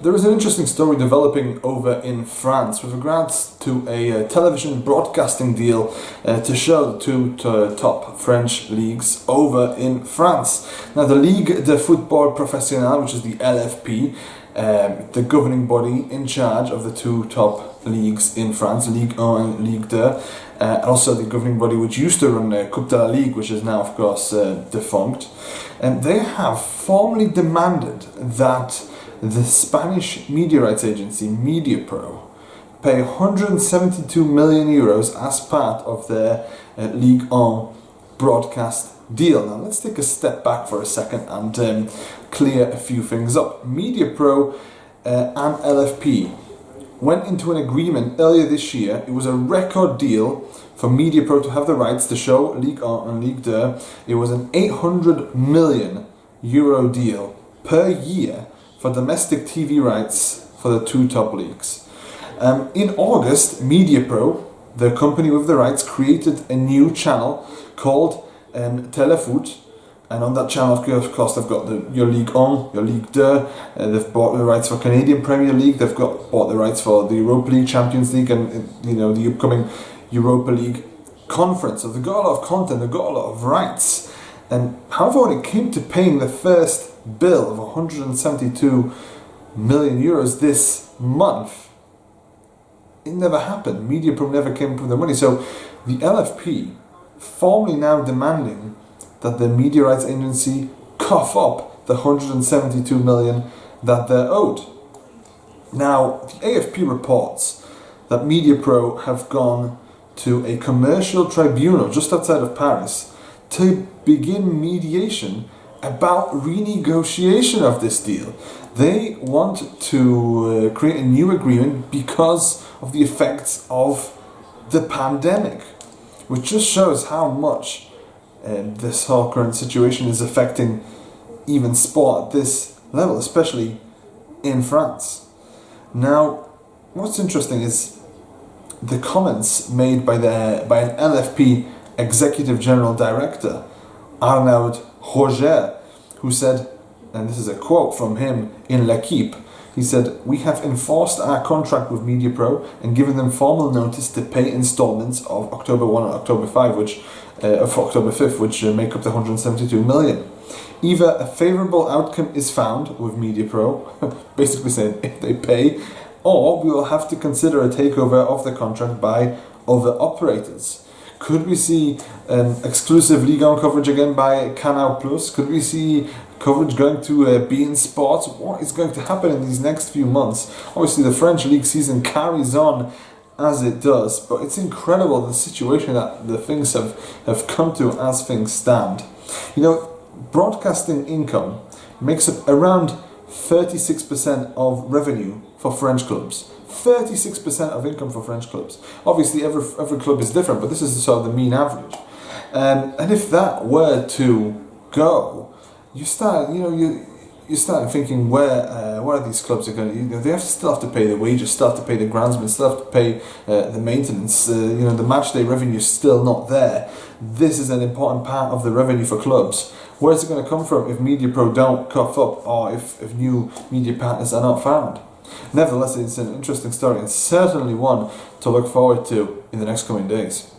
There is an interesting story developing over in France with regards to a television broadcasting deal to show the two top French leagues over in France. Now, the Ligue de Football Professionnel, which is the LFP, the governing body in charge of the two top leagues in France, Ligue 1 and Ligue 2, also the governing body which used to run Coupe de la Ligue, which is now, of course, defunct, and they have formally demanded that the Spanish media rights agency MediaPro pay 172 million euros as part of their Ligue 1 broadcast deal. Now let's take a step back for a second and clear a few things up. MediaPro and LFP went into an agreement earlier this year. It was a record deal for MediaPro to have the rights to show Ligue 1 and Ligue 2. It was an 800 million euro deal per year for domestic TV rights for the two top leagues. In August, MediaPro, the company with the rights, created a new channel called Telefoot, and on that channel, of course, they've got your Ligue 1, your Ligue 2, they've bought the rights for Canadian Premier League, they've bought the rights for the Europa League, Champions League, and the upcoming Europa League conference. So they've got a lot of content, they've got a lot of rights. However, when it came to paying the first bill of 172 million euros this month, it never happened. MediaPro never came up with the money. So the LFP formally now demanding that the media rights agency cough up the 172 million that they're owed. Now, the AFP reports that MediaPro have gone to a commercial tribunal just outside of Paris to begin mediation about renegotiation of this deal. They want to create a new agreement because of the effects of the pandemic, which just shows how much this whole current situation is affecting even sport at this level, especially in France. Now, what's interesting is the comments made by an LFP Executive General Director, Arnaud Roger, who said, and this is a quote from him in L'Equipe, he said, "We have enforced our contract with MediaPro and given them formal notice to pay installments of October 1 and October 5, for October 5th, which make up the 172 million. Either a favourable outcome is found with MediaPro," basically saying if they pay, "or we will have to consider a takeover of the contract by other operators." Could we see exclusive Ligue 1 coverage again by Canal Plus? Could we see coverage going to beIN Sports? What is going to happen in these next few months? Obviously, the French league season carries on as it does, but it's incredible the situation that the things have come to as things stand. You know, broadcasting income makes up around 36% of revenue for French clubs. 36% of income for French clubs. Obviously, every club is different, but this is sort of the mean average. And if that were to go, you start thinking where are these clubs are going to? They still have to pay the wages, still have to pay the groundsmen, still have to pay the maintenance. The match day revenue is still not there. This is an important part of the revenue for clubs. Where is it going to come from if MediaPro don't cough up, or if new media partners are not found? Nevertheless, it's an interesting story and certainly one to look forward to in the next coming days.